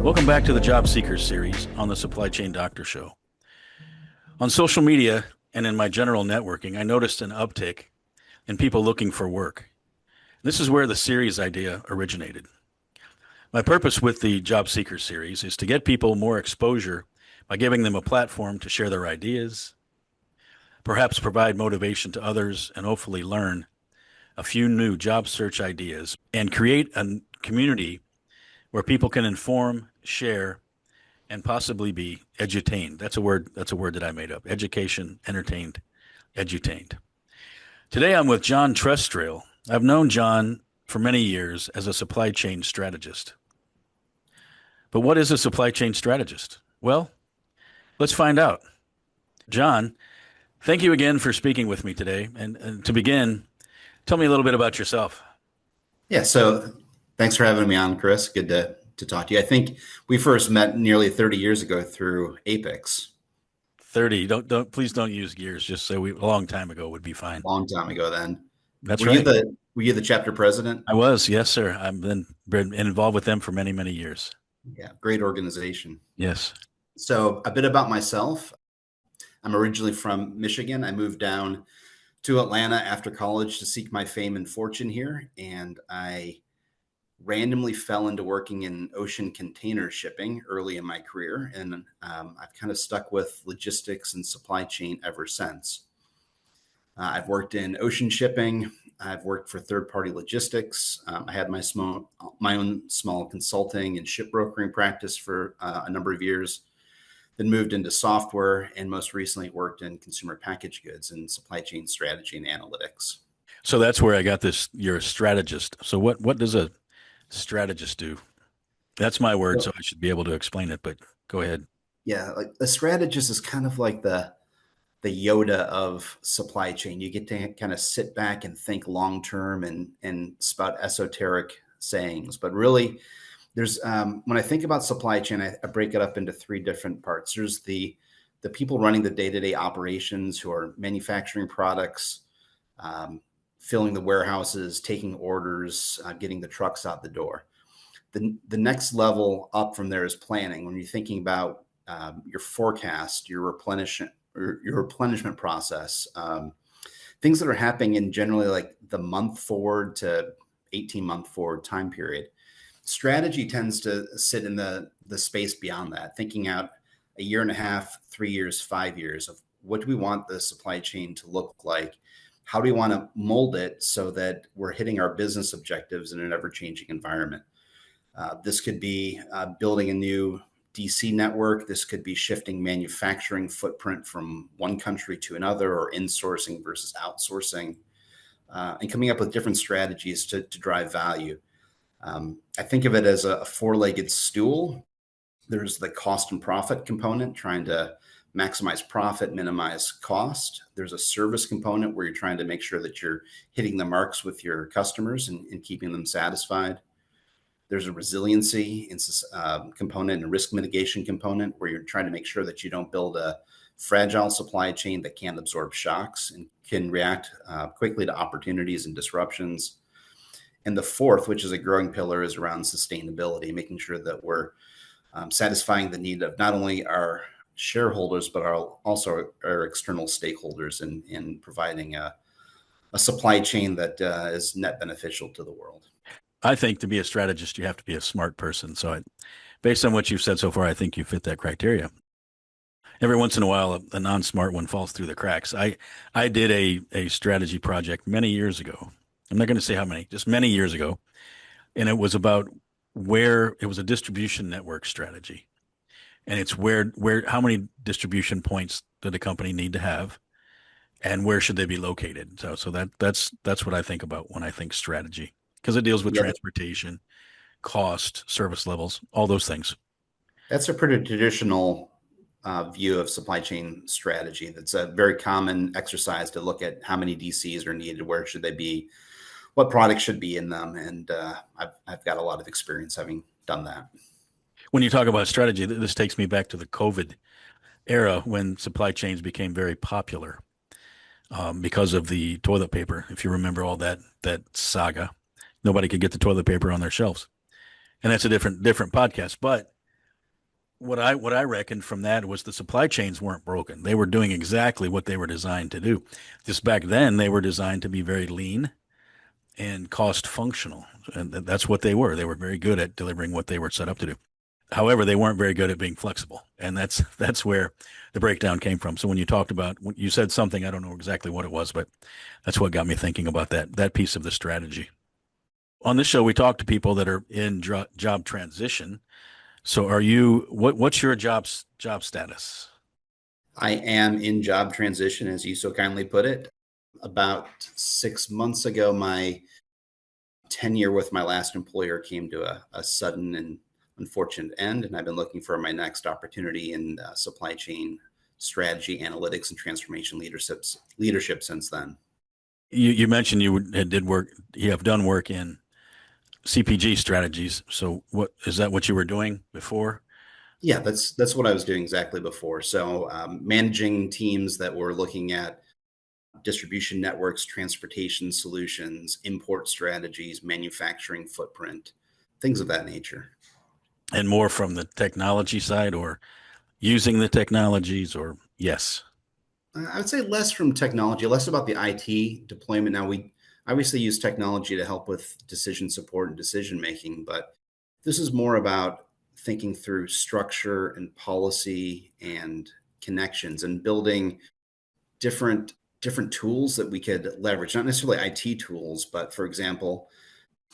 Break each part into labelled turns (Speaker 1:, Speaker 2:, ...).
Speaker 1: Welcome back to the Job Seekers series on the Supply Chain Doctor Show. On social media and in my general networking, I noticed an uptick in people looking for work. This is where the series idea originated. My purpose with the Job Seekers series is to get people more exposure by giving them a platform to share their ideas, perhaps provide motivation to others, and hopefully learn a few new job search ideas and create a community where people can inform, share, and possibly be edutained. That's a word. That's a word that I made up. Education, entertained, edutained. Today I'm with John Trestrail. I've known John for many years as a supply chain strategist. But what is a supply chain strategist? Well, let's find out. John, thank you again for speaking with me today. And to begin, tell me a little bit about yourself.
Speaker 2: Yeah, so thanks for having me on, Chris. Good to talk to you. I think we first met nearly 30 years ago through APICS.
Speaker 1: 30. Please don't use years. Just say a long time ago would be fine.
Speaker 2: Long time ago then.
Speaker 1: That's
Speaker 2: Were you
Speaker 1: right.
Speaker 2: the chapter president?
Speaker 1: I was, yes, sir. I've been involved with them for many, many years.
Speaker 2: Yeah, great organization.
Speaker 1: Yes.
Speaker 2: So a bit about myself. I'm originally from Michigan. I moved down to Atlanta after college to seek my fame and fortune here, and I randomly fell into working in ocean container shipping early in my career, and I've kind of stuck with logistics and supply chain ever since. I've worked in ocean shipping. I've worked for third-party logistics. I had my own small consulting and ship brokering practice for a number of years. Then moved into software, and most recently worked in consumer packaged goods and supply chain strategy and analytics.
Speaker 1: So that's where I got this. You're a strategist. So what does a strategist do? That's my word, so I should be able to explain it, but go ahead.
Speaker 2: Yeah, like a strategist is kind of like the Yoda of supply chain. You get to kind of sit back and think long term and spout esoteric sayings. But really, there's when I think about supply chain, I break it up into three different parts. There's the people running the day-to-day operations who are manufacturing products, filling the warehouses, taking orders, getting the trucks out the door. The next level up from there is planning. When you're thinking about your forecast, your replenishment process, things that are happening in generally like the month forward to 18-month forward time period. Strategy tends to sit in the space beyond that, thinking out a year and a half, 3 years, 5 years of what do we want the supply chain to look like? How do we want to mold it so that we're hitting our business objectives in an ever-changing environment? This could be building a new DC network. This could be shifting manufacturing footprint from one country to another, or insourcing versus outsourcing, and coming up with different strategies to drive value. I think of it as a four-legged stool. There's the cost and profit component, trying to maximize profit, minimize cost. There's a service component where you're trying to make sure that you're hitting the marks with your customers and keeping them satisfied. There's a resiliency component and a risk mitigation component where you're trying to make sure that you don't build a fragile supply chain that can't absorb shocks and can react quickly to opportunities and disruptions. And the fourth, which is a growing pillar, is around sustainability, making sure that we're satisfying the need of not only our shareholders, but also our external stakeholders in providing a supply chain that is net beneficial to the world.
Speaker 1: I think to be a strategist, you have to be a smart person. Based on what you've said so far, I think you fit that criteria. Every once in a while, a non-smart one falls through the cracks. I did a strategy project many years ago. I'm not going to say how many, just many years ago. And it was about it was a distribution network strategy. And it's how many distribution points did a company need to have, and where should they be located? So that's what I think about when I think strategy, because it deals with transportation, cost, service levels, all those things.
Speaker 2: That's a pretty traditional view of supply chain strategy. That's a very common exercise to look at how many DCs are needed, where should they be, what products should be in them. And I've got a lot of experience having done that.
Speaker 1: When you talk about strategy, this takes me back to the COVID era when supply chains became very popular because of the toilet paper. If you remember all that saga, nobody could get the toilet paper on their shelves, and that's a different podcast. But what I reckoned from that was the supply chains weren't broken. They were doing exactly what they were designed to do. Just back then, they were designed to be very lean and cost functional, and that's what they were. They were very good at delivering what they were set up to do. However, they weren't very good at being flexible, and that's where the breakdown came from. So when you talked about, you said something, I don't know exactly what it was, but that's what got me thinking about that piece of the strategy. On this show, we talk to people that are in job transition. So are you, what's your job status?
Speaker 2: I am in job transition, as you so kindly put it. About 6 months ago, my tenure with my last employer came to a sudden and unfortunate end, and I've been looking for my next opportunity in supply chain strategy, analytics, and transformation leadership since then.
Speaker 1: You mentioned did work, you have done work in CPG strategies. So what is that what you were doing before?
Speaker 2: Yeah, that's what I was doing exactly before. So managing teams that were looking at distribution networks, transportation solutions, import strategies, manufacturing footprint, things of that nature.
Speaker 1: And more from the technology side or using the technologies or yes.
Speaker 2: I would say less from technology, less about the IT deployment. Now, we obviously use technology to help with decision support and decision making, but this is more about thinking through structure and policy and connections and building different different tools that we could leverage, not necessarily IT tools, but for example,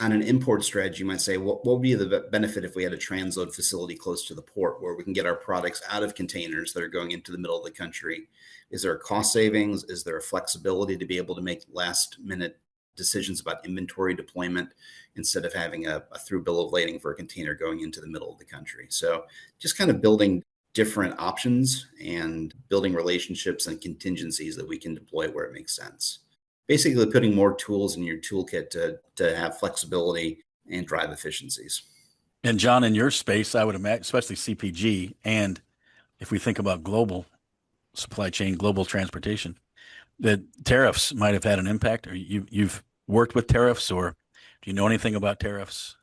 Speaker 2: on an import strategy, you might say, what would be the benefit if we had a transload facility close to the port where we can get our products out of containers that are going into the middle of the country? Is there a cost savings? Is there a flexibility to be able to make last minute decisions about inventory deployment instead of having a through bill of lading for a container going into the middle of the country? So just kind of building different options and building relationships and contingencies that we can deploy where it makes sense. Basically putting more tools in your toolkit to have flexibility and drive efficiencies.
Speaker 1: And John, in your space, I would imagine, especially CPG, and if we think about global supply chain, global transportation, that tariffs might have had an impact. Or you've worked with tariffs, or do you know anything about tariffs?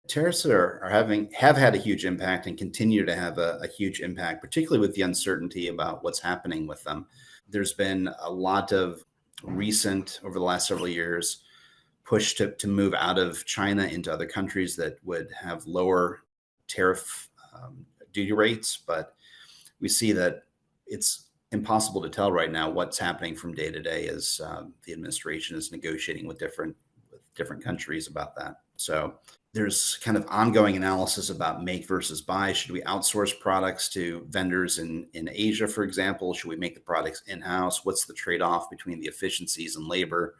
Speaker 2: Tariffs are having have had a huge impact and continue to have a huge impact, particularly with the uncertainty about what's happening with them. There's been a lot of recent over the last several years push to move out of China into other countries that would have lower tariff duty rates. But we see that it's impossible to tell right now what's happening from day to day as the administration is negotiating with different countries about that. So there's kind of ongoing analysis about make versus buy. Should we outsource products to vendors in Asia, for example? Should we make the products in-house? What's the trade-off between the efficiencies and labor,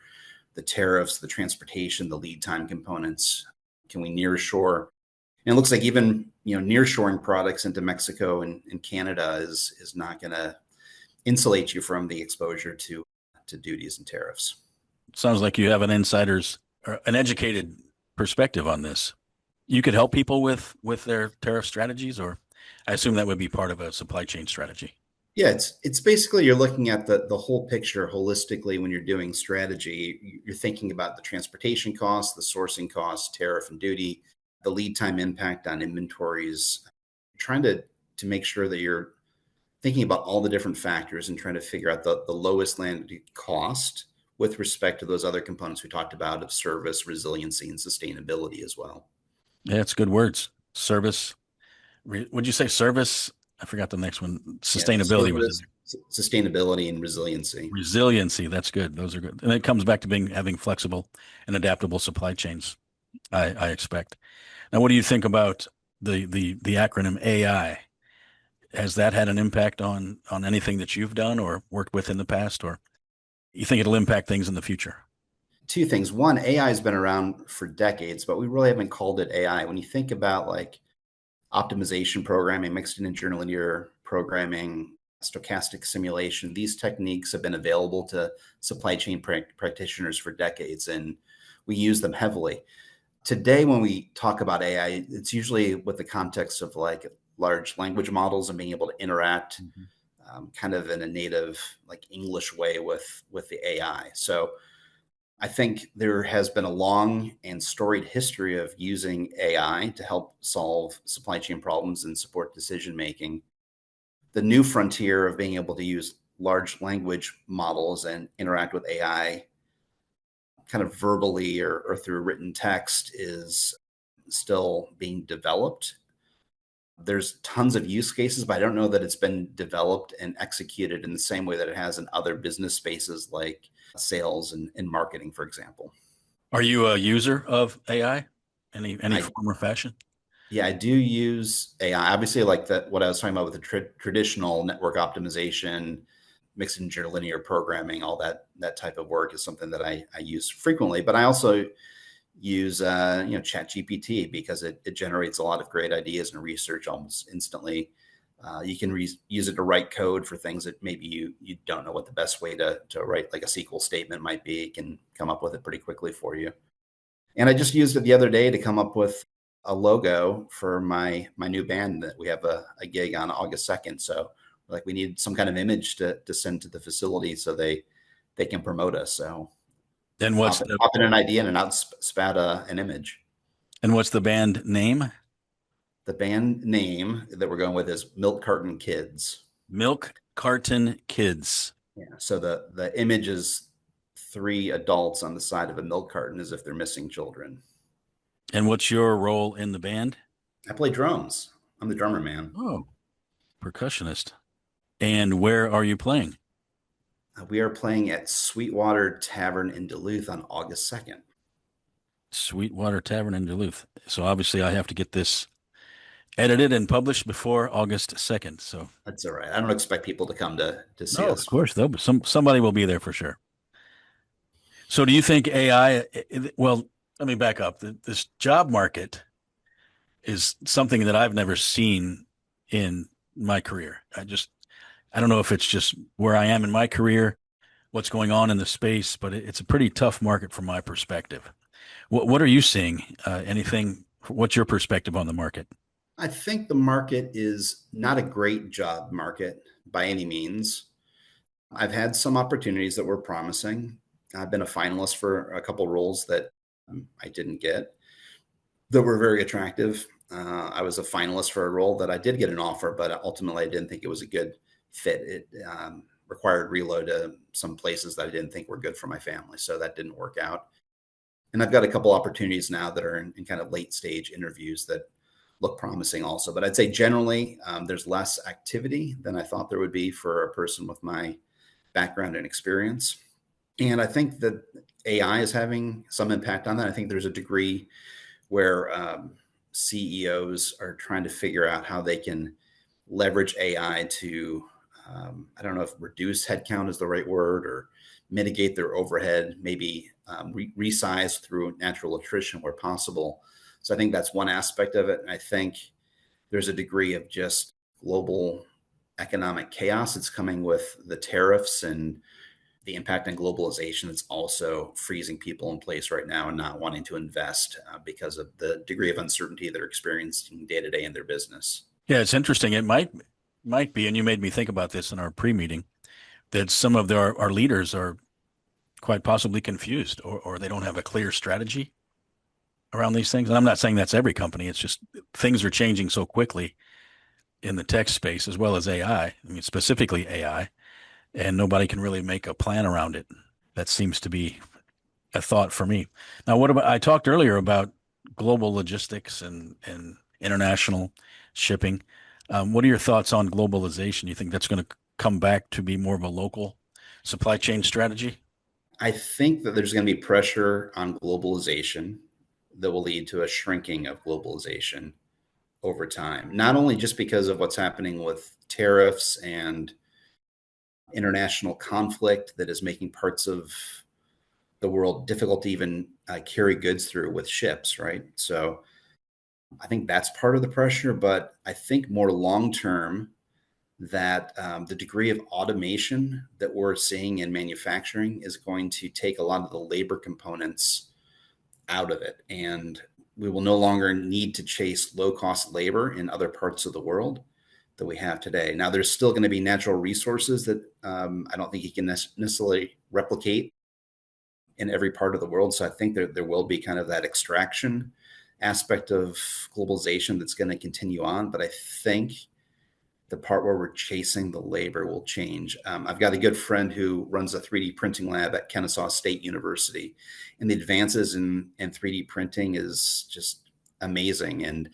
Speaker 2: the tariffs, the transportation, the lead time components? Can we nearshore? And it looks like even nearshoring products into Mexico and Canada is not going to insulate you from the exposure to duties and tariffs.
Speaker 1: Sounds like you have an insider's or an educated perspective on this. You could help people with their tariff strategies, or I assume that would be part of a supply chain strategy.
Speaker 2: Yeah, it's basically you're looking at the whole picture holistically when you're doing strategy. You're thinking about the transportation costs, the sourcing costs, tariff and duty, the lead time impact on inventories, trying to make sure that you're thinking about all the different factors and trying to figure out the lowest landed cost with respect to those other components we talked about of service, resiliency, and sustainability as well.
Speaker 1: Yeah, it's good words. Service. Would you say service? I forgot the next one.
Speaker 2: Yeah,
Speaker 1: Sustainability was in
Speaker 2: service,
Speaker 1: there.
Speaker 2: sustainability, and resiliency.
Speaker 1: Resiliency. That's good. Those are good. And it comes back to being having flexible and adaptable supply chains. I expect. Now, what do you think about the acronym AI? Has that had an impact on anything that you've done or worked with in the past, or you think it'll impact things in the future?
Speaker 2: Two things. One, AI has been around for decades, but we really haven't called it AI. When you think about like optimization programming, mixed and interlinear programming, stochastic simulation, these techniques have been available to supply chain practitioners for decades, and we use them heavily. Today, when we talk about AI, it's usually with the context of like large language models and being able to interact
Speaker 1: Mhm.
Speaker 2: kind of in a native like English way with the AI. So I think there has been a long and storied history of using AI to help solve supply chain problems and support decision making. The new frontier of being able to use large language models and interact with AI kind of verbally or through written text is still being developed. There's tons of use cases, but I don't know that it's been developed and executed in the same way that it has in other business spaces like sales and marketing, for example.
Speaker 1: Are you a user of AI? Any
Speaker 2: I
Speaker 1: form or fashion?
Speaker 2: Yeah, I do use AI. Obviously, like that, what I was talking about with the traditional network optimization, mixed linear programming, all that type of work is something that I use frequently. But I also use Chat GPT because it generates a lot of great ideas and research almost instantly. You can use it to write code for things that maybe you don't know what the best way to write like a SQL statement might be. It can come up with it pretty quickly for you. And I just used it the other day to come up with a logo for my new band that we have a gig on August 2nd. So like we need some kind of image to send to the facility so they can promote us. So
Speaker 1: And what's the
Speaker 2: pop in an idea and out spat an image.
Speaker 1: and what's the band name?
Speaker 2: The band name that we're going with is Milk Carton Kids.
Speaker 1: Milk Carton Kids.
Speaker 2: Yeah. So the image is three adults on the side of a milk carton as if they're missing children.
Speaker 1: And what's your role in the band?
Speaker 2: I play drums. I'm the drummer man.
Speaker 1: Oh, percussionist. And where are you playing?
Speaker 2: We are playing at Sweetwater Tavern in Duluth on August 2nd.
Speaker 1: Sweetwater Tavern in Duluth. So obviously I have to get this edited and published before August 2nd. So
Speaker 2: That's all right. I don't expect people to come to see
Speaker 1: no, of
Speaker 2: us.
Speaker 1: course there'll be somebody will be there for sure. So do you think AI, well, let me back up. This job market is something that I've never seen in my career. I don't know if it's just where I am in my career, what's going on in the space, but it's a pretty tough market from my perspective. What are you seeing? Anything? What's your perspective on the market?
Speaker 2: I think the market is not a great job market by any means. I've had some opportunities that were promising. I've been a finalist for a couple roles that I didn't get that were very attractive. I was a finalist for a role that I did get an offer, but ultimately I didn't think it was a good fit. It required reload to some places that I didn't think were good for my family. So that didn't work out. And I've got a couple opportunities now that are in kind of late stage interviews that look promising also. But I'd say generally there's less activity than I thought there would be for a person with my background and experience. And I think that AI is having some impact on that. I think there's a degree where CEOs are trying to figure out how they can leverage AI to, I don't know if reduce headcount is the right word, or mitigate their overhead, maybe resize through natural attrition where possible. So I think that's one aspect of it. And I think there's a degree of just global economic chaos that's coming with the tariffs and the impact on globalization that's also freezing people in place right now and not wanting to invest because of the degree of uncertainty they're experiencing day to day in their business.
Speaker 1: Yeah, it's interesting. It might be, and you made me think about this in our pre-meeting, that some of our leaders are quite possibly confused or they don't have a clear strategy around these things. And I'm not saying that's every company. It's just things are changing so quickly in the tech space as well as AI. I mean, specifically AI, and nobody can really make a plan around it. That seems to be a thought for me. Now, what about, I talked earlier about global logistics and international shipping. What are your thoughts on globalization? You think that's going to come back to be more of a local supply chain strategy?
Speaker 2: I think that there's going to be pressure on globalization that will lead to a shrinking of globalization over time, not only just because of what's happening with tariffs and international conflict that is making parts of the world difficult to even carry goods through with ships, right? So I think that's part of the pressure, but I think more long term that the degree of automation that we're seeing in manufacturing is going to take a lot of the labor components out of it. And we will no longer need to chase low cost labor in other parts of the world that we have today. Now, there's still going to be natural resources that I don't think you can necessarily replicate in every part of the world. So I think there will be kind of that extraction aspect of globalization that's going to continue on. But I think the part where we're chasing the labor will change. I've got a good friend who runs a 3D printing lab at Kennesaw State University, and the advances in 3D printing is just amazing. And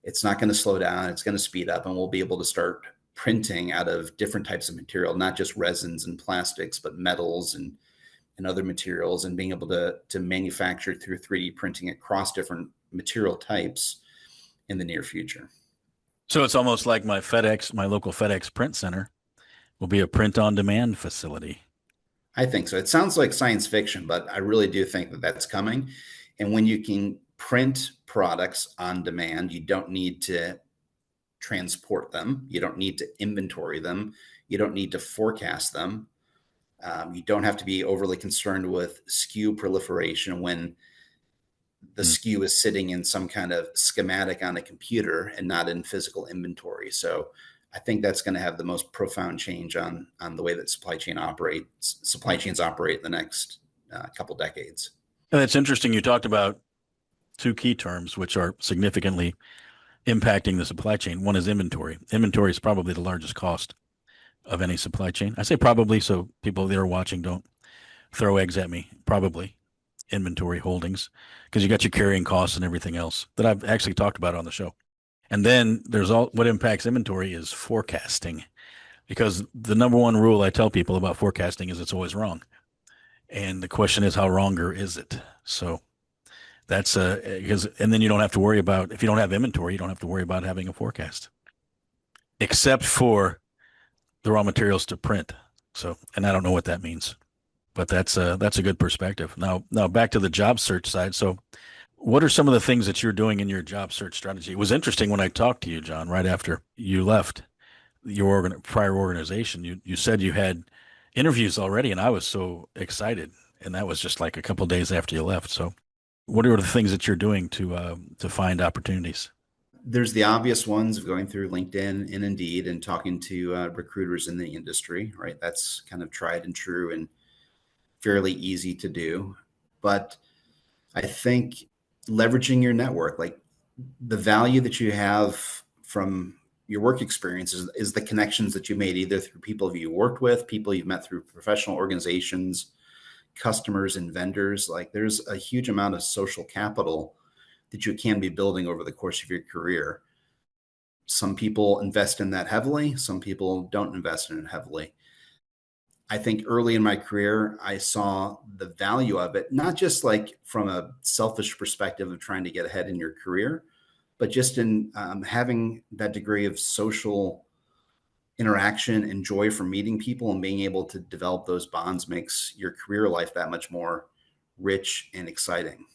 Speaker 2: it's not going to slow down. It's going to speed up, and we'll be able to start printing out of different types of material, not just resins and plastics, but metals and other materials, and being able to manufacture through 3D printing across different material types in the near future.
Speaker 1: So it's almost like my local FedEx print center will be a print on demand facility.
Speaker 2: I think so. It sounds like science fiction, but I really do think that that's coming. And when you can print products on demand, you don't need to transport them. You don't need to inventory them. You don't need to forecast them. You don't have to be overly concerned with SKU proliferation when the
Speaker 1: Hmm.
Speaker 2: SKU is sitting in some kind of schematic on a computer and not in physical inventory. So I think that's going to have the most profound change on the way that supply chains operate in the next couple decades.
Speaker 1: And it's interesting. You talked about two key terms, which are significantly impacting the supply chain. One is inventory. Inventory is probably the largest cost of any supply chain. I say probably so people that are watching don't throw eggs at me. Probably inventory holdings because you got your carrying costs and everything else that I've actually talked about on the show. And then there's all what impacts inventory is forecasting because the number one rule I tell people about forecasting is it's always wrong. And the question is, how wronger is it? So that's because, and then you don't have to worry about, if you don't have inventory, you don't have to worry about having a forecast, except for the raw materials to print. So, and I don't know what that means, but that's a good perspective. Now back to the job search side. So, what are some of the things that you're doing in your job search strategy? It was interesting when I talked to you, John, right after you left your prior organization. You said you had interviews already, and I was so excited, and that was just like a couple of days after you left. So, what are the things that you're doing to find opportunities?
Speaker 2: There's the obvious ones of going through LinkedIn and Indeed and talking to recruiters in the industry, right? That's kind of tried and true and fairly easy to do. But I think leveraging your network, like the value that you have from your work experience is the connections that you made either through people you worked with, people you've met through professional organizations, customers and vendors. Like there's a huge amount of social capital that you can be building over the course of your career. Some people invest in that heavily, some people don't invest in it heavily. I think early in my career, I saw the value of it, not just like from a selfish perspective of trying to get ahead in your career, but just in having that degree of social interaction and joy from meeting people and being able to develop those bonds makes your career life that much more rich and exciting.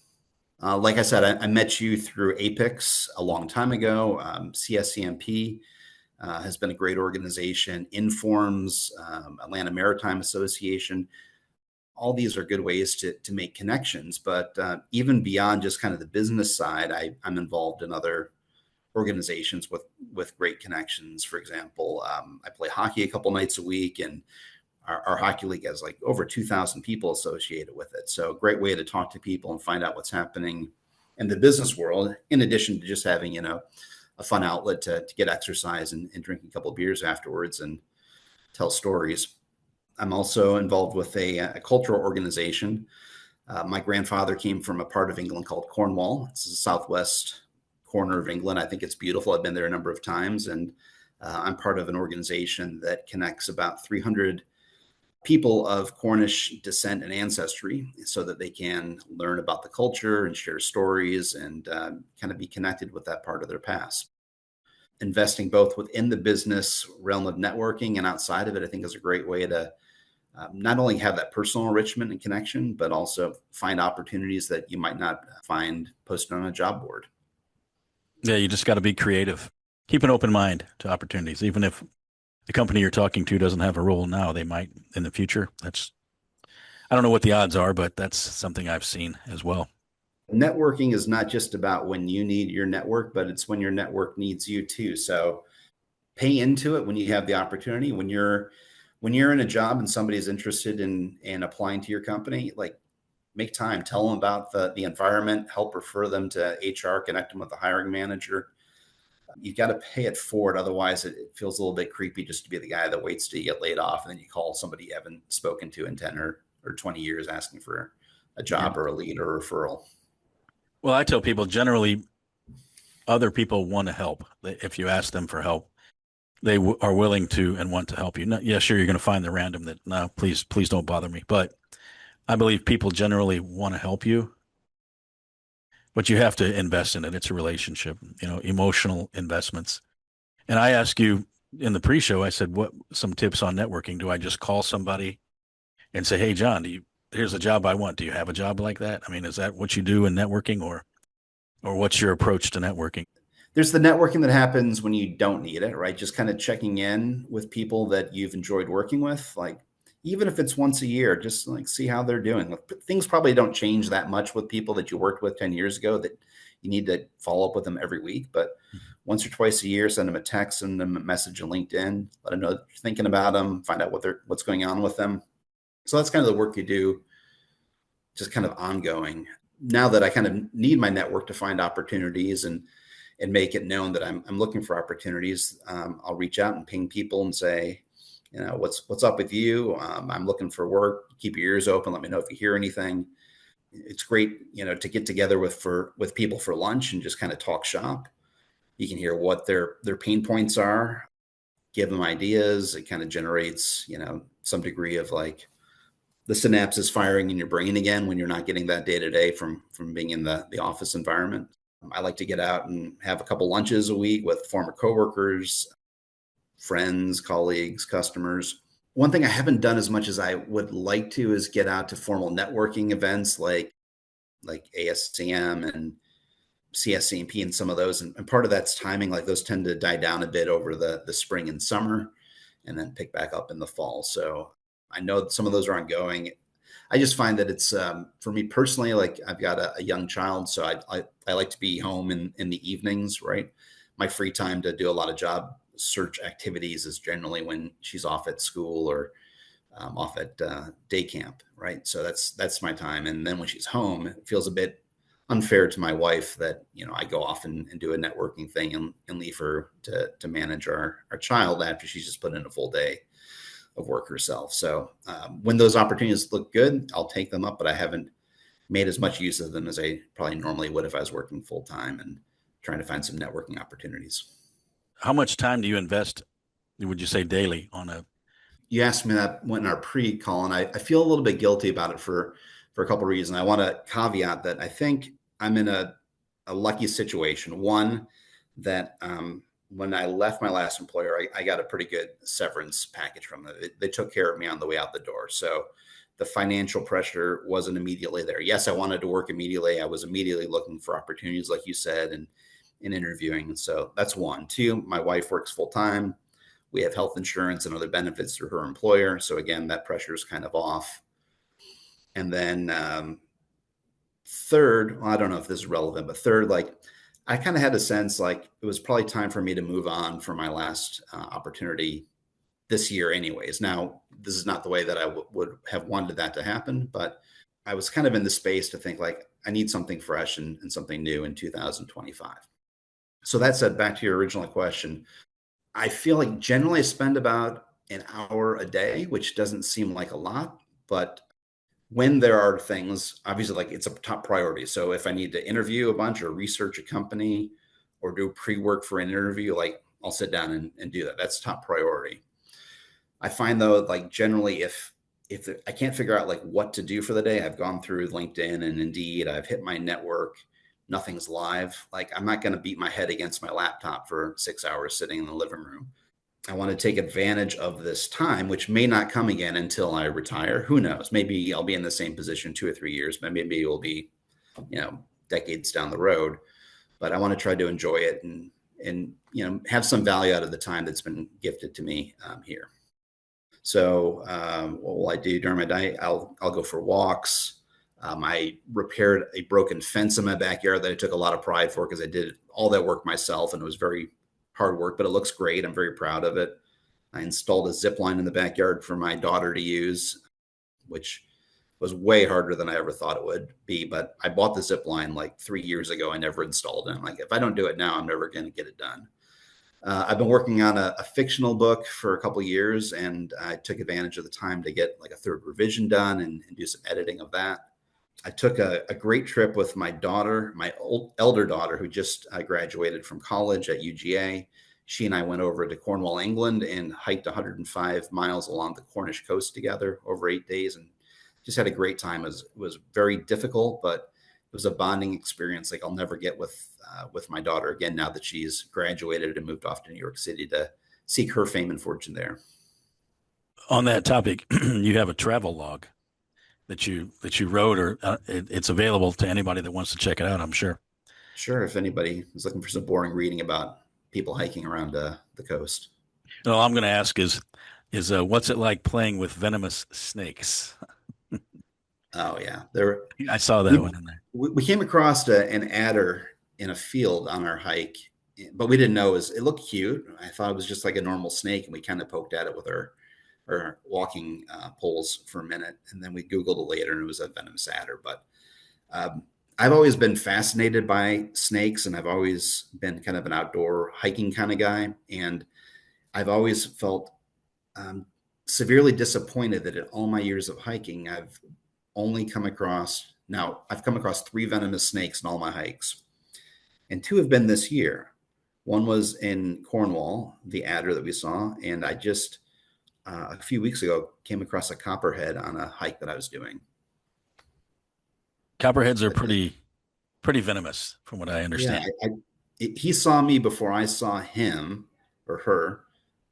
Speaker 2: Like I said, I met you through APICS a long time ago. CSCMP has been a great organization. Informs, Atlanta Maritime Association. All these are good ways to make connections. But even beyond just kind of the business side, I'm involved in other organizations with great connections. For example, I play hockey a couple nights a week, and our hockey league has like over 2,000 people associated with it. So great way to talk to people and find out what's happening in the business world, in addition to just having, a fun outlet to get exercise and drink a couple of beers afterwards and tell stories. I'm also involved with a cultural organization. My grandfather came from a part of England called Cornwall. It's the southwest corner of England. I think it's beautiful. I've been there a number of times, and I'm part of an organization that connects about 300 people of Cornish descent and ancestry so that they can learn about the culture and share stories and kind of be connected with that part of their past. Investing both within the business realm of networking and outside of it, I think is a great way to not only have that personal enrichment and connection, but also find opportunities that you might not find posted on a job board.
Speaker 1: Yeah, you just got to be creative. Keep an open mind to opportunities, even if the company you're talking to doesn't have a role now, they might in the future. I don't know what the odds are, but that's something I've seen as well.
Speaker 2: Networking is not just about when you need your network, but it's when your network needs you too. So pay into it when you have the opportunity. When you're in a job and somebody's interested in applying to your company, like make time, tell them about the environment, help refer them to HR, connect them with the hiring manager. You got to pay it forward. Otherwise, it feels a little bit creepy just to be the guy that waits till you get laid off and then you call somebody you haven't spoken to in 10 or 20 years asking for a
Speaker 1: Yeah.
Speaker 2: job or a lead or a referral.
Speaker 1: Well, I tell people generally other people want to help. If you ask them for help, they are willing to and want to help you. Yeah, sure, you're going to find the random that, no, please don't bother me. But I believe people generally want to help you, but you have to invest in it. It's a relationship, emotional investments. And I asked you in the pre-show, I said, what some tips on networking? Do I just call somebody and say, hey, John, here's a job I want. Do you have a job like that? I mean, is that what you do in networking, or what's your approach to networking?
Speaker 2: There's the networking that happens when you don't need it, right? Just kind of checking in with people that you've enjoyed working with. Like, even if it's once a year, just like see how they're doing. Things probably don't change that much with people that you worked with 10 years ago that you need to follow up with them every week. But once or twice a year, send them a text, send them a message on LinkedIn, let them know that you're thinking about them, find out what's going on with them. So that's kind of the work you do, just kind of ongoing. Now that I kind of need my network to find opportunities and make it known that I'm looking for opportunities, I'll reach out and ping people and say, what's up with you? I'm looking for work. Keep your ears open. Let me know if you hear anything. It's great, to get together with people for lunch and just kind of talk shop. You can hear what their pain points are, give them ideas. It kind of generates, some degree of like the synapses firing in your brain again when you're not getting that day to day from being in the office environment. I like to get out and have a couple lunches a week with former coworkers, friends, colleagues, customers. One thing I haven't done as much as I would like to is get out to formal networking events like ASCM and CSCMP and some of those. And part of that's timing. Like those tend to die down a bit over the spring and summer and then pick back up in the fall. So I know some of those are ongoing. I just find that it's for me personally, like I've got a young child, so I like to be home in the evenings, right? My free time to do a lot of job search activities is generally when she's off at school or off at day camp, right? So that's my time. And then when she's home, it feels a bit unfair to my wife that I go off and do a networking thing and leave her to manage our child after she's just put in a full day of work herself. So when those opportunities look good, I'll take them up, but I haven't made as much use of them as I probably normally would if I was working full time and trying to find some networking opportunities.
Speaker 1: How much time do you invest, would you say, daily on a?
Speaker 2: You asked me that when our pre-call, and I feel a little bit guilty about it for a couple of reasons. I want to caveat that I think I'm in a lucky situation. One, that when I left my last employer, I got a pretty good severance package from them. They took care of me on the way out the door. So the financial pressure wasn't immediately there. Yes, I wanted to work immediately. I was immediately looking for opportunities, like you said, and interviewing. So that's one. Two, my wife works full time. We have health insurance and other benefits through her employer. So again, that pressure is kind of off. And then third, well, I don't know if this is relevant, but third, like I kind of had a sense like it was probably time for me to move on from my last opportunity this year anyways. Now, this is not the way that I would have wanted that to happen, but I was kind of in the space to think like I need something fresh and something new in 2025. So that said, back to your original question, I feel like generally I spend about an hour a day, which doesn't seem like a lot, but when there are things, obviously, like it's a top priority. So if I need to interview a bunch or research a company or do pre-work for an interview, like I'll sit down and do that. That's top priority. I find though, like generally, if I can't figure out like what to do for the day, I've gone through LinkedIn and Indeed, I've hit my network, nothing's live. Like I'm not going to beat my head against my laptop for 6 hours sitting in the living room. I want to take advantage of this time, which may not come again until I retire. Who knows? Maybe I'll be in the same position 2 or 3 years, but maybe it will be, decades down the road. But I want to try to enjoy it and have some value out of the time that's been gifted to me here. So what will I do during my day? I'll go for walks. I repaired a broken fence in my backyard that I took a lot of pride for because I did all that work myself and it was very hard work, but it looks great. I'm very proud of it. I installed a zip line in the backyard for my daughter to use, which was way harder than I ever thought it would be. But I bought the zip line like 3 years ago. I never installed it. I'm like, if I don't do it now, I'm never going to get it done. I've been working on a fictional book for a couple of years, and I took advantage of the time to get like a third revision done and do some editing of that. I took a great trip with my daughter, my elder daughter, who just graduated from college at UGA. She and I went over to Cornwall, England, and hiked 105 miles along the Cornish coast together over 8 days, and just had a great time. It was very difficult, but it was a bonding experience like I'll never get with my daughter again. Now that she's graduated and moved off to New York City to seek her fame and fortune there.
Speaker 1: On that topic, you have a travel log that you wrote, or it's available to anybody that wants to check it out, I'm sure.
Speaker 2: Sure, if anybody is looking for some boring reading about people hiking around the coast.
Speaker 1: And all I'm going to ask is what's it like playing with venomous snakes?
Speaker 2: Oh yeah, there
Speaker 1: I saw that
Speaker 2: we
Speaker 1: one in there.
Speaker 2: we came across an adder in a field on our hike, but we didn't know it looked cute. I thought it was just like a normal snake, and we kind of poked at it with our walking poles for a minute, and then we Googled it later, and it was a venomous adder. But um, I've always been fascinated by snakes, and I've always been kind of an outdoor hiking kind of guy, and I've always felt um, severely disappointed that in all my years of hiking, I've come across three venomous snakes in all my hikes, and two have been this year. One was in Cornwall, the adder that we saw, and I just a few weeks ago came across a copperhead on a hike that I was doing.
Speaker 1: Copperheads are
Speaker 2: But
Speaker 1: pretty venomous, from what I
Speaker 2: yeah,
Speaker 1: understand.
Speaker 2: he saw me before I saw him or her,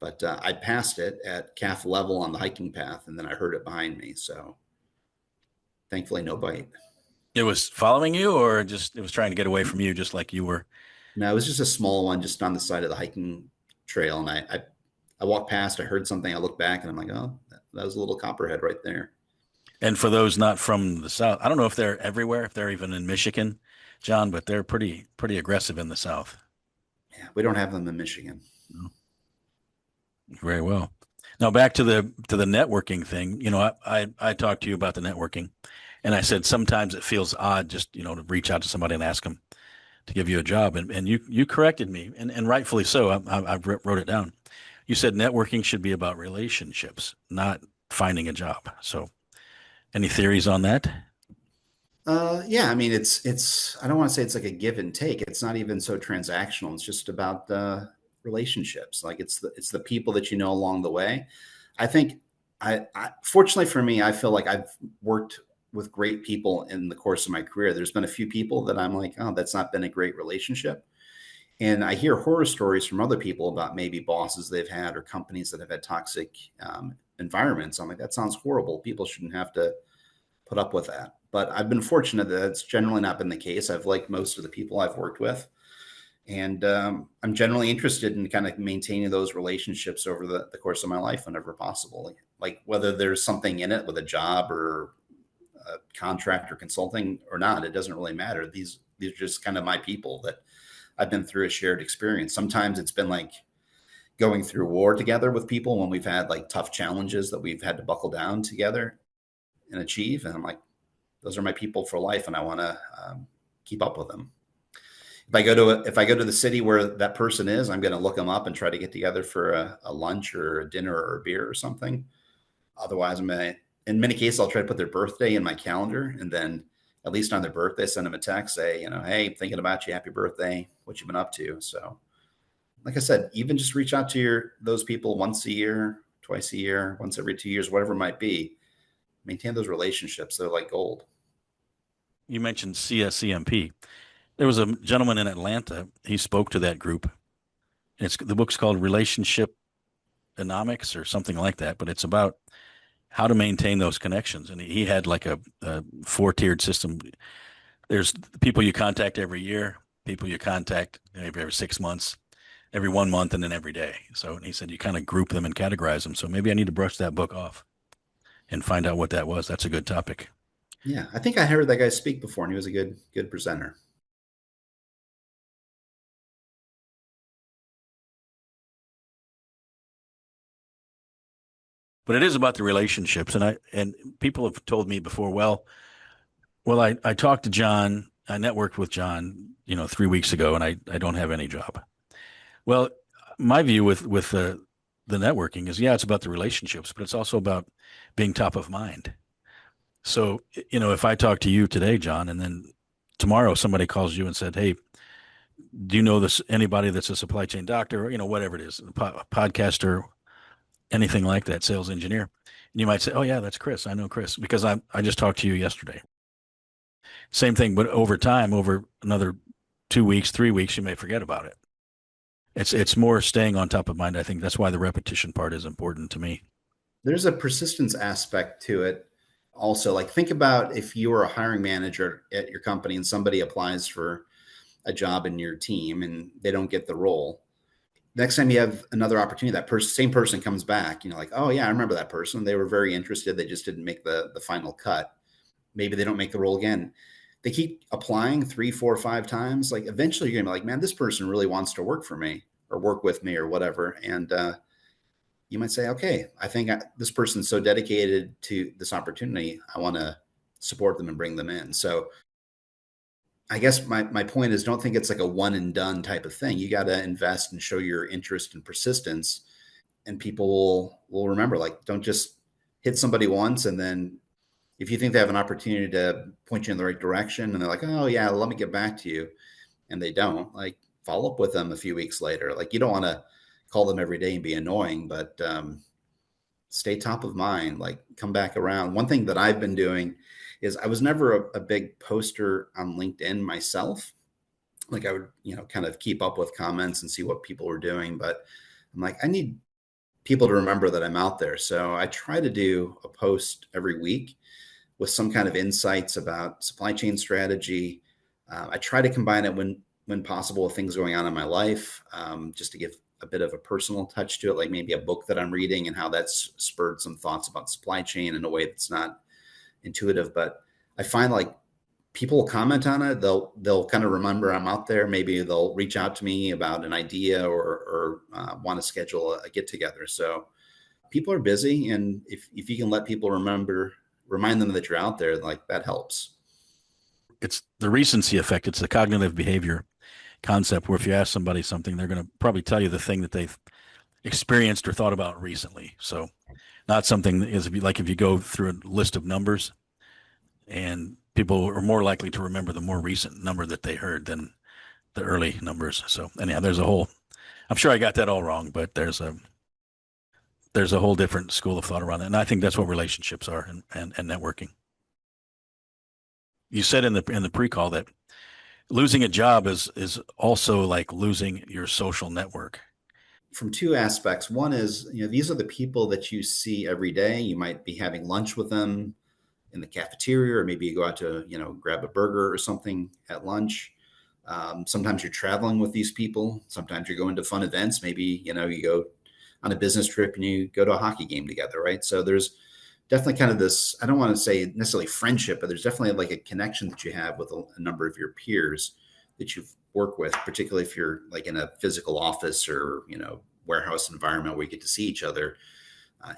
Speaker 2: but I passed it at calf level on the hiking path, and then I heard it behind me. So thankfully, no bite.
Speaker 1: It was following you, or just it was trying to get away from you, just like you were.
Speaker 2: No, it was just a small one, just on the side of the hiking trail, and I walked past. I heard something. I looked back, and I'm like, oh, that was a little copperhead right there.
Speaker 1: And for those not from the South, I don't know if they're everywhere, if they're even in Michigan, John, but they're pretty aggressive in the South.
Speaker 2: Yeah, we don't have them in Michigan.
Speaker 1: No. Very well. Now back to the networking thing. I talked to you about the networking, and I said sometimes it feels odd just to reach out to somebody and ask them to give you a job, and you corrected me, and rightfully so. I wrote it down. You said networking should be about relationships, not finding a job. So, any theories on that?
Speaker 2: Yeah, I mean, it's. I don't want to say it's like a give and take. It's not even so transactional. It's just about relationships. Like it's the people that you know along the way. I think fortunately for me, I feel like I've worked with great people in the course of my career. There's been a few people that I'm like, oh, that's not been a great relationship. And I hear horror stories from other people about maybe bosses they've had or companies that have had toxic environments. I'm like, that sounds horrible. People shouldn't have to put up with that. But I've been fortunate that that's generally not been the case. I've liked most of the people I've worked with. And I'm generally interested in kind of maintaining those relationships over the course of my life whenever possible. Like whether there's something in it with a job or a contract or consulting or not, it doesn't really matter. These are just kind of my people that I've been through a shared experience. Sometimes it's been like going through war together with people when we've had like tough challenges that we've had to buckle down together and achieve. And I'm like, those are my people for life, and I want to keep up with them. If I go to the city where that person is, I'm going to look them up and try to get together for a lunch or a dinner or a beer or something. Otherwise, in many cases, I'll try to put their birthday in my calendar, and then at least on their birthday, send them a text, say, hey, thinking about you, happy birthday, what you've been up to. So, like I said, even just reach out to those people once a year, twice a year, once every 2 years, whatever it might be. Maintain those relationships; they're like gold.
Speaker 1: You mentioned CSCMP. There was a gentleman in Atlanta. He spoke to that group. The book's called Relationship Economics or something like that, but it's about how to maintain those connections. And he had like a four-tiered system. There's people you contact every year, people you contact maybe every 6 months, every 1 month, and then every day. So he said you kind of group them and categorize them. So maybe I need to brush that book off and find out what that was. That's a good topic.
Speaker 2: Yeah, I think I heard that guy speak before, and he was a good presenter.
Speaker 1: but it is about the relationships. And people have told me before, well, I talked to John, I networked with John, 3 weeks ago, and I don't have any job. Well, my view with the networking is, yeah, it's about the relationships, but it's also about being top of mind. So, if I talk to you today, John, and then tomorrow somebody calls you and said, "Hey, do you know this anybody that's a supply chain doctor, or whatever it is, podcaster, anything like that, sales engineer?" And you might say, "Oh yeah, that's Chris. I know Chris because I just talked to you yesterday." Same thing, but over time, over another 2 weeks, 3 weeks, you may forget about it. It's more staying on top of mind. I think that's why the repetition part is important to me.
Speaker 2: There's a persistence aspect to it. Also, like think about if you were a hiring manager at your company and somebody applies for a job in your team and they don't get the role. Next time you have another opportunity, that same person comes back, like, oh yeah, I remember that person. They were very interested. They just didn't make the final cut. Maybe they don't make the role again. They keep applying 3, 4, 5 times. Like eventually you're gonna be like, man, this person really wants to work for me or work with me or whatever. And you might say, okay, I think this person's so dedicated to this opportunity. I want to support them and bring them in. So I guess my point is don't think it's like a one and done type of thing. You got to invest and show your interest and persistence, and people will remember. Like, don't just hit somebody once and then if you think they have an opportunity to point you in the right direction and they're like, oh yeah, let me get back to you, and they don't, like, follow up with them a few weeks later. Like, you don't want to call them every day and be annoying, but stay top of mind, like come back around. One thing that I've been doing is I was never a big poster on LinkedIn myself. Like I would, kind of keep up with comments and see what people were doing, but I'm like, I need people to remember that I'm out there. So I try to do a post every week with some kind of insights about supply chain strategy. I try to combine it when possible with things going on in my life, just to give a bit of a personal touch to it, like maybe a book that I'm reading and how that's spurred some thoughts about supply chain in a way that's not intuitive. But I find like people will comment on it. They'll kind of remember I'm out there. Maybe they'll reach out to me about an idea or want to schedule a get together. So people are busy, and if you can let people remind them that you're out there, like that helps.
Speaker 1: It's the recency effect. It's the cognitive behavior concept where if you ask somebody something, they're going to probably tell you the thing that they've experienced or thought about recently. So not something that is if you go through a list of numbers, and people are more likely to remember the more recent number that they heard than the early numbers. So anyhow, I'm sure I got that all wrong, but there's a whole different school of thought around it. And I think that's what relationships are, and networking. You said in the pre-call that losing a job is also like losing your social network.
Speaker 2: From two aspects. One is, these are the people that you see every day. You might be having lunch with them in the cafeteria, or maybe you go out to, grab a burger or something at lunch. Sometimes you're traveling with these people. Sometimes you're going to fun events. Maybe, you go on a business trip and you go to a hockey game together, right? So there's definitely kind of this, I don't want to say necessarily friendship, but there's definitely like a connection that you have with a number of your peers that you've worked with, particularly if you're like in a physical office or, warehouse environment where you get to see each other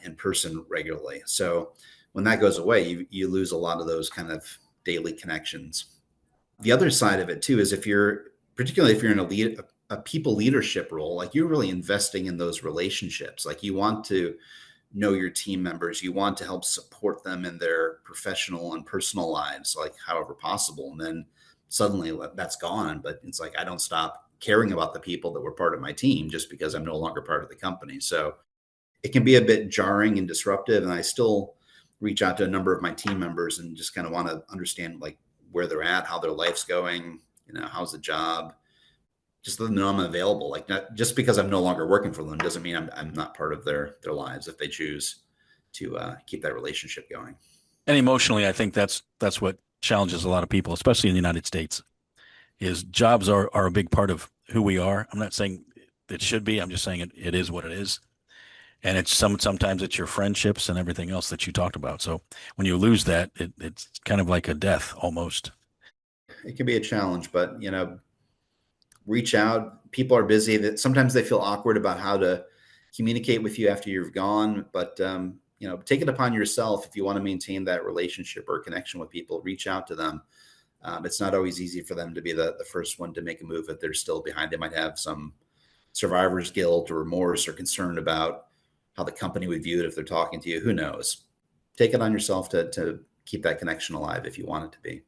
Speaker 2: in person regularly. So when that goes away, you lose a lot of those kind of daily connections. The other side of it too is particularly if you're in a people leadership role, like you're really investing in those relationships. Like you want to know your team members, you want to help support them in their professional and personal lives, like however possible. And then suddenly that's gone. But it's like I don't stop caring about the people that were part of my team just because I'm no longer part of the company. So it can be a bit jarring and disruptive. And I still reach out to a number of my team members and just kind of want to understand like where they're at, how their life's going, how's the job, just let them know I'm available. Like not just because I'm no longer working for them doesn't mean I'm not part of their lives if they choose to keep that relationship going.
Speaker 1: And emotionally, I think that's what challenges a lot of people, especially in the United States, is jobs are a big part of who we are. I'm not saying it should be. I'm just saying it is what it is. And sometimes it's your friendships and everything else that you talked about. So when you lose that, it's kind of like a death almost.
Speaker 2: It can be a challenge, but reach out. People are busy. That sometimes they feel awkward about how to communicate with you after you've gone, but take it upon yourself. If you want to maintain that relationship or connection with people, reach out to them. It's not always easy for them to be the first one to make a move if they're still behind. They might have some survivor's guilt or remorse or concern about how the company would view it if they're talking to you. Who knows? Take it on yourself to keep that connection alive if you want it to be.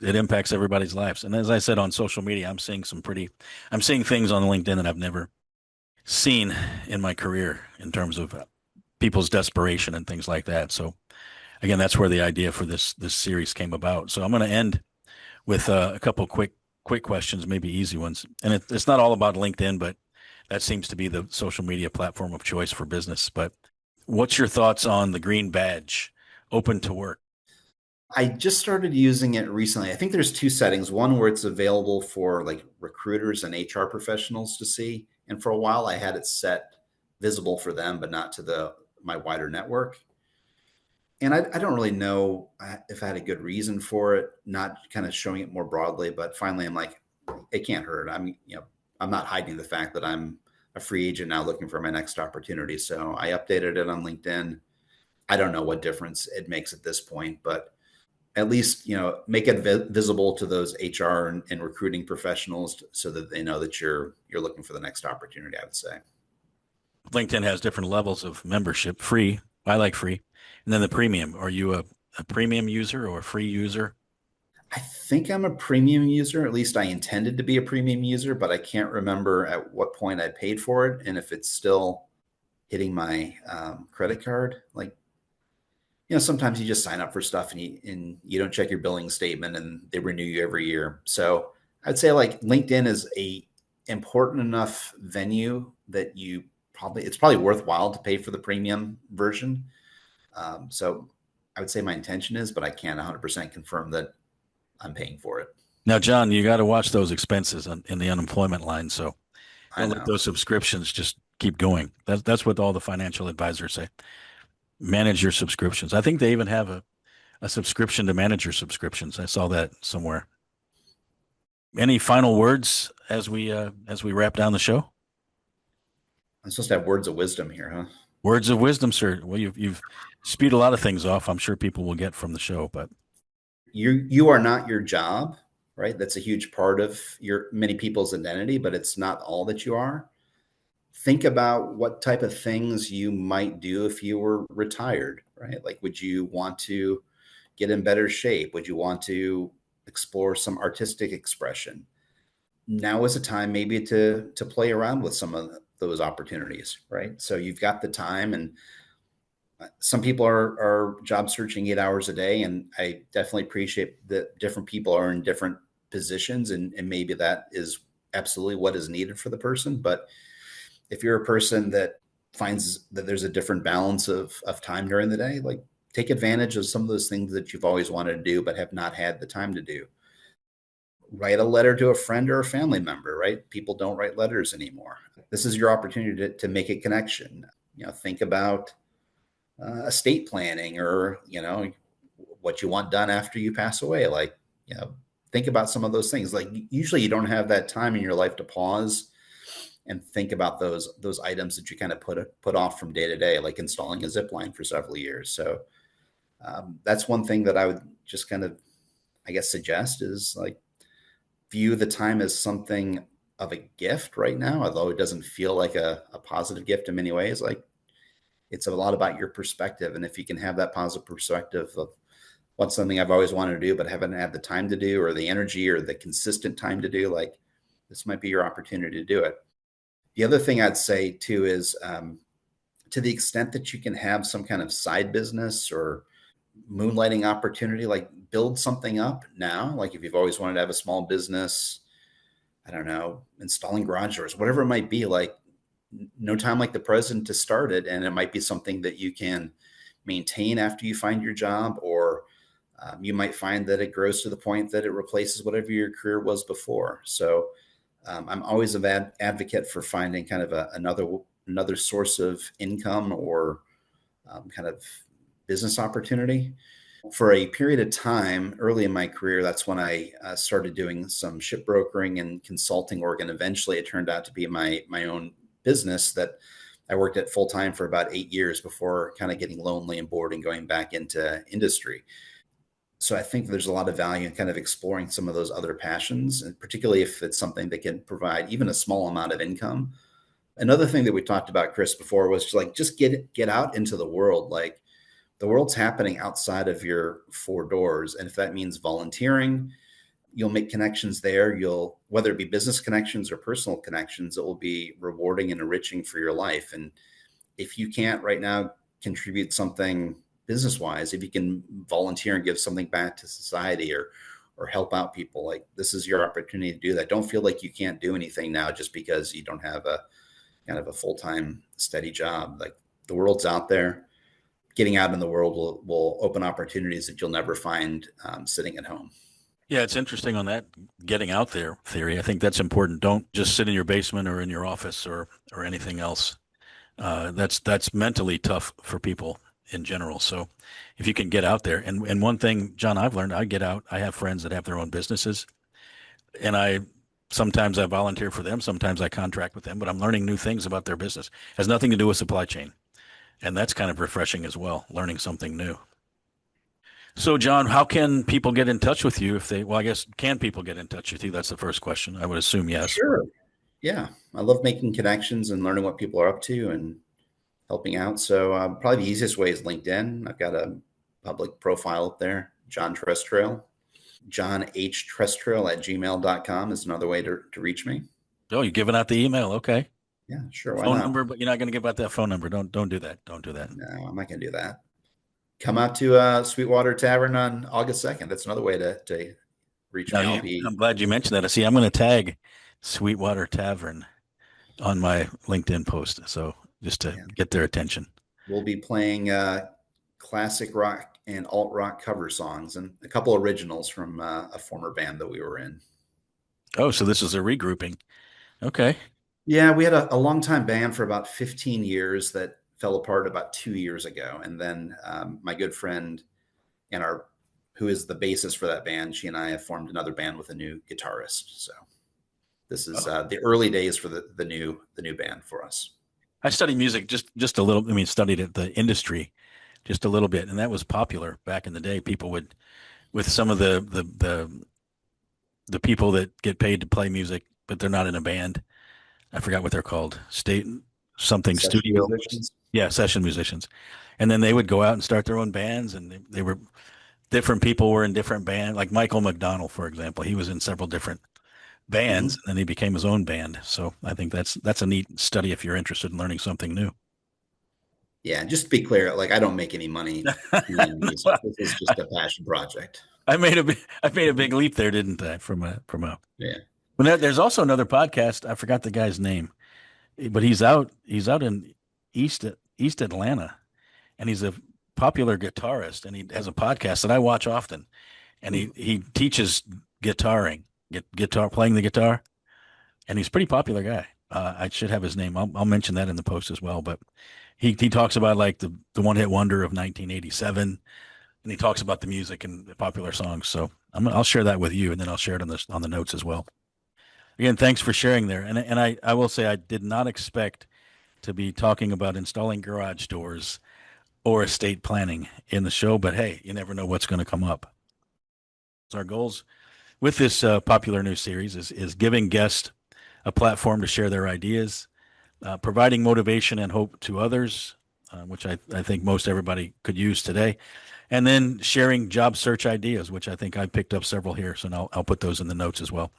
Speaker 1: It impacts everybody's lives. And as I said, on social media, I'm seeing things on LinkedIn that I've never seen in my career in terms of people's desperation and things like that. So again, that's where the idea for this series came about. So I'm going to end with a couple quick questions, maybe easy ones. And it's not all about LinkedIn, but that seems to be the social media platform of choice for business. But what's your thoughts on the green badge, open to work?
Speaker 2: I just started using it recently. I think there's two settings. One where it's available for like recruiters and HR professionals to see. And for a while I had it set visible for them, but not to my wider network. And I don't really know if I had a good reason for it, not kind of showing it more broadly, but finally I'm like, it can't hurt. I'm not hiding the fact that I'm a free agent now looking for my next opportunity. So I updated it on LinkedIn. I don't know what difference it makes at this point, but at least, make it visible to those HR and recruiting professionals so that they know that you're looking for the next opportunity, I would say.
Speaker 1: LinkedIn has different levels of membership. Free, I like free, and then the premium. Are you a premium user or a free user?
Speaker 2: I think I'm a premium user. At least I intended to be a premium user, but I can't remember at what point I paid for it and if it's still hitting my credit card. Like, sometimes you just sign up for stuff and you don't check your billing statement and they renew you every year. So I'd say like LinkedIn is a important enough venue that it's probably worthwhile to pay for the premium version. So I would say my intention is, but I can't 100% confirm that I'm paying for it.
Speaker 1: Now, John, you got to watch those expenses in the unemployment line. So
Speaker 2: I
Speaker 1: don't let
Speaker 2: know.
Speaker 1: those subscriptions just keep going. That's what all the financial advisors say. Manage your subscriptions. I think they even have a subscription to manage your subscriptions. I saw that somewhere. Any final words as we wrap down the show?
Speaker 2: I'm supposed to have words of wisdom here, huh?
Speaker 1: Words of wisdom, sir. Well, you've spewed a lot of things off. I'm sure people will get from the show, but
Speaker 2: You are not your job, right? That's a huge part of your many people's identity, but it's not all that you are. Think about what type of things you might do if you were retired, right? Like, would you want to get in better shape? Would you want to explore some artistic expression? Now is a time maybe to play around with some of those opportunities, right? So you've got the time, and some people are job searching 8 hours a day, and I definitely appreciate that different people are in different positions, and maybe that is absolutely what is needed for the person. But if you're a person that finds that there's a different balance of time during the day, like, take advantage of some of those things that you've always wanted to do but have not had the time to do. Write a letter to a friend or a family member, right? People don't write letters anymore. This is your opportunity to make a connection. Think about estate planning, or what you want done after you pass away. Like, think about some of those things. Like, usually you don't have that time in your life to pause and think about those items that you kind of put off from day to day, like installing a zip line for several years. So that's one thing that I would just kind of, I guess, suggest is like, view the time as something of a gift right now, although it doesn't feel like a positive gift in many ways. Like, it's a lot about your perspective. And if you can have that positive perspective of what's something I've always wanted to do, but haven't had the time to do, or the energy or the consistent time to do, like, this might be your opportunity to do it. The other thing I'd say too is, to the extent that you can have some kind of side business or moonlighting opportunity, like, build something up now. Like, if you've always wanted to have a small business, I don't know, installing garage doors, whatever it might be, like, no time like the present to start it. And it might be something that you can maintain after you find your job, or you might find that it grows to the point that it replaces whatever your career was before. So I'm always an advocate for finding kind of another source of income, or kind of business opportunity. For a period of time early in my career, that's when I started doing some shipbrokering and consulting work, and eventually it turned out to be my own business that I worked at full time for about 8 years before kind of getting lonely and bored and going back into industry. So I think there's a lot of value in kind of exploring some of those other passions, and particularly if it's something that can provide even a small amount of income. Another thing that we talked about, Chris, before was like just get out into the world. Like the world's happening outside of your four doors, and if that means volunteering, you'll make connections there. You'll, whether it be business connections or personal connections, it will be rewarding and enriching for your life. And if you can't right now contribute something business wise, if you can volunteer and give something back to society or help out people, like this is your opportunity to do that. Don't feel like you can't do anything now just because you don't have a kind of a full-time steady job. Like the world's out there. Getting out in the world will open opportunities that you'll never find sitting at home.
Speaker 1: Yeah, it's interesting on that getting out there theory. I think that's important. Don't just sit in your basement or in your office or anything else. That's mentally tough for people in general. So if you can get out there, and one thing, John, I've learned, I get out. I have friends that have their own businesses, and I sometimes I volunteer for them, sometimes I contract with them, but I'm learning new things about their business. It has nothing to do with supply chain, and that's kind of refreshing as well, learning something new. So, John, how can people get in touch with you if they, well, I guess, can people get in touch with you? That's the first question. I would assume yes.
Speaker 2: Sure. Yeah. I love making connections and learning what people are up to and helping out. So probably the easiest way is LinkedIn. I've got a public profile up there, John Trestrail. John H. Trestrail at gmail.com is another way to reach me.
Speaker 1: Oh, you're giving out the email. Okay.
Speaker 2: Yeah, sure. Why
Speaker 1: Phone
Speaker 2: not?
Speaker 1: number, but you're not going to give out that phone number. Don't do that. Don't do that.
Speaker 2: No, I'm not going to do that. Come out to Sweetwater Tavern on August 2nd. That's another way to reach
Speaker 1: Now,
Speaker 2: me. I'll be,
Speaker 1: I'm glad you mentioned that. See, I'm going to tag Sweetwater Tavern on my LinkedIn post. So just to
Speaker 2: yeah,
Speaker 1: get their attention.
Speaker 2: we'll be playing classic rock and alt rock cover songs and a couple originals from a former band that we were in.
Speaker 1: Oh, so this is a regrouping. Okay.
Speaker 2: Yeah, we had a longtime band for about 15 years that fell apart about 2 years ago. And then my good friend and our, who is the bassist for that band, she and I have formed another band with a new guitarist. So this is
Speaker 1: Oh.
Speaker 2: the early days for the new band for us.
Speaker 1: I studied music just a little. I mean, studied it, the industry just a little bit, and that was popular back in the day. People would, with some of the people that get paid to play music, but they're not in a band. I forgot what they're called. State something
Speaker 2: Session
Speaker 1: studio.
Speaker 2: musicians.
Speaker 1: Yeah, session musicians. And then they would go out and start their own bands, and they were different people were in different bands. Like Michael McDonald, for example, he was in several different bands,
Speaker 2: Mhm.
Speaker 1: and then he became his own band. So I think that's a neat study if you're interested in learning something new.
Speaker 2: Yeah, just to be clear, like I don't make any money playing music. This is just a passion project.
Speaker 1: I made a big leap there, didn't I? From a.
Speaker 2: Yeah.
Speaker 1: Well, there's also another podcast. I forgot the guy's name, but he's out in East Atlanta, and he's a popular guitarist, and he has a podcast that I watch often. And he teaches guitaring, guitar playing the guitar, and he's a pretty popular guy. I should have his name. I'll mention that in the post as well. But he talks about like the one hit wonder of 1987, and he talks about the music and the popular songs. So I'll share that with you, and then I'll share it on the notes as well. Again, thanks for sharing there. And I will say I did not expect to be talking about installing garage doors or estate planning in the show, but hey, you never know what's going to come up. So our goals with this popular new series is giving guests a platform to share their ideas, providing motivation and hope to others, which I think most everybody could use today, and then sharing job search ideas, which I think I picked up several here. So now I'll put those in the notes as well.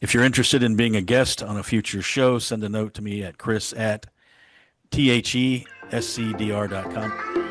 Speaker 1: If you're interested in being a guest on a future show, send a note to me at chris@thescdr.com.